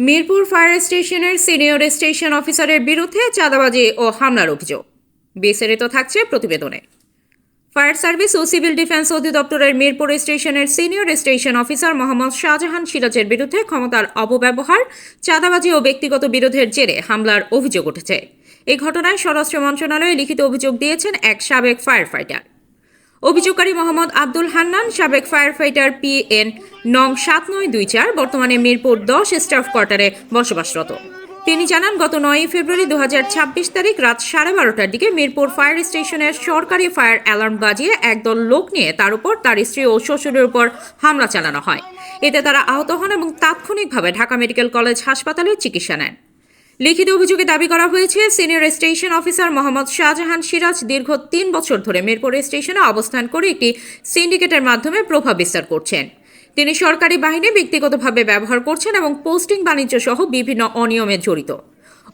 Mirpur fire স্টেশনের senior station অফিসারের বিরুদ্ধে চাঁদাবাজি ও হামলার অভিযোগ। বিস্তারিত থাকছে প্রতিবেদনে। ফায়ার সার্ভিস ও সিভিল ডিফেন্স অধিদপ্তরের মিরপুর স্টেশনের senior station officer Mohammad Shahjahan সিরাজের বিরুদ্ধে ক্ষমতার অপব্যবহার, চাঁদাবাজি ও ব্যক্তিগত বিরোধের জেরে হামলার অভিযোগ উঠেছে। এই ঘটনায় স্বরাষ্ট্র মন্ত্রণালয়ে লিখিত অভিযোগ দিয়েছেন এক সাবেক ফায়ার ফাইটার। অভিযোগকারী মোহাম্মদ আব্দুল হান্নান সাবেক ফায়ার ফাইটার PN নং 7924, বর্তমানে মিরপুর 10 স্টাফ কোয়ার্টারে বসবাসরত। তিনি জানান, গত 9 ফেব্রুয়ারি 2026 তারিখ রাত 12:30টার দিকে মিরপুর ফায়ার স্টেশনের সরকারি ফায়ার অ্যালার্ম বাজিয়ে একদল লোক নিয়ে তার উপর, তার স্ত্রী ও শ্বশুরের উপর হামলা চালানো হয়। এতে তারা আহত হন এবং তাৎক্ষণিকভাবে ঢাকা মেডিকেল কলেজ হাসপাতালে চিকিৎসা নেন। লিখিত অভিযোগে দাবি করা হয়েছে, senior station officer Mohammad Shahjahan Siraj দীর্ঘ 3 বছর ধরে মিরপুর স্টেশনে অবস্থান করে একটি সিন্ডিকেটের মাধ্যমে প্রভাব বিস্তার করছেন। তিনি সরকারি বাহিনী ব্যক্তিগতভাবে ব্যবহার করছেন এবং পোস্টিং বাণিজ্য সহ বিভিন্ন অনিয়মে জড়িত।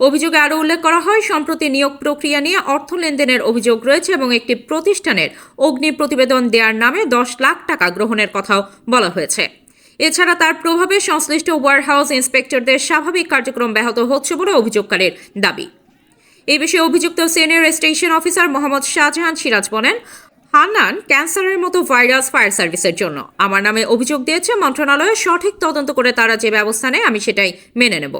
অভিযোগে আরও উল্লেখ করা হয়, সম্প্রতি নিয়োগ প্রক্রিয়া নিয়ে অর্থ লেনদেনের অভিযোগ রয়েছে এবং একটি প্রতিষ্ঠানের অগ্নি প্রতিবেদন দেওয়ার নামে 10 লাখ টাকা গ্রহণের কথাও বলা হয়েছে। এছাড়া তার প্রভাবে সংশ্লিষ্ট ওয়ারহাউস ইন্সপেক্টরদের স্বাভাবিক কার্যক্রম ব্যাহত হচ্ছে বলে অভিযোগকারীর দাবি। এই বিষয়ে অভিযুক্ত senior station officer Mohammad Shahjahan Siraj বলেন, হান্নান ক্যান্সারের মতো ভাইরাস ফায়ার সার্ভিসের জন্য আমার নামে অভিযোগ দিয়েছে। মন্ত্রণালয়ে সঠিক তদন্ত করে তারা যে ব্যবস্থা নেয় আমি সেটাই মেনে নেব।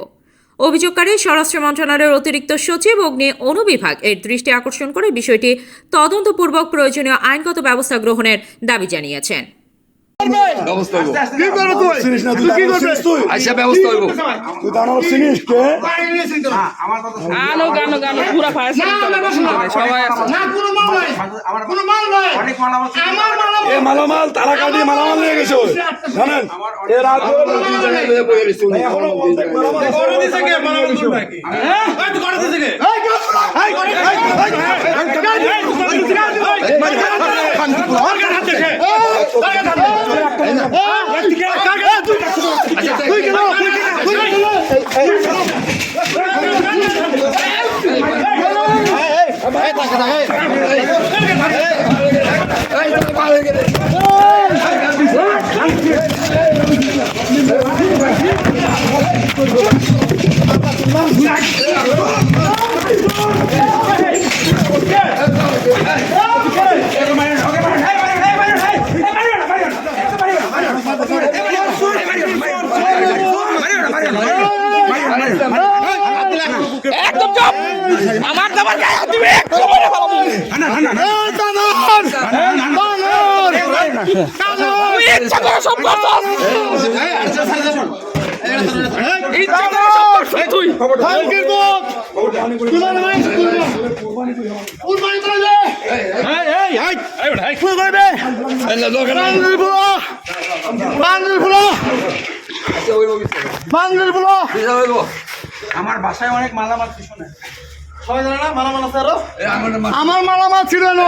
অভিযোগকারী স্বরাষ্ট্র মন্ত্রণালয়ের অতিরিক্ত সচিব অগ্নি অনুবিভাগ এর দৃষ্টি আকর্ষণ করে বিষয়টি তদন্তপূর্বক প্রয়োজনীয় আইনগত ব্যবস্থা গ্রহণের দাবি জানিয়েছেন। মালামাল তারা কাটিয়ে মালামাল নিয়ে গেছে জানেন। আমার বাসায় অনেক মালামাল পিছনে সবাই জানে না, মালামাল আছে আরো। আমার মালামাল ছিল না।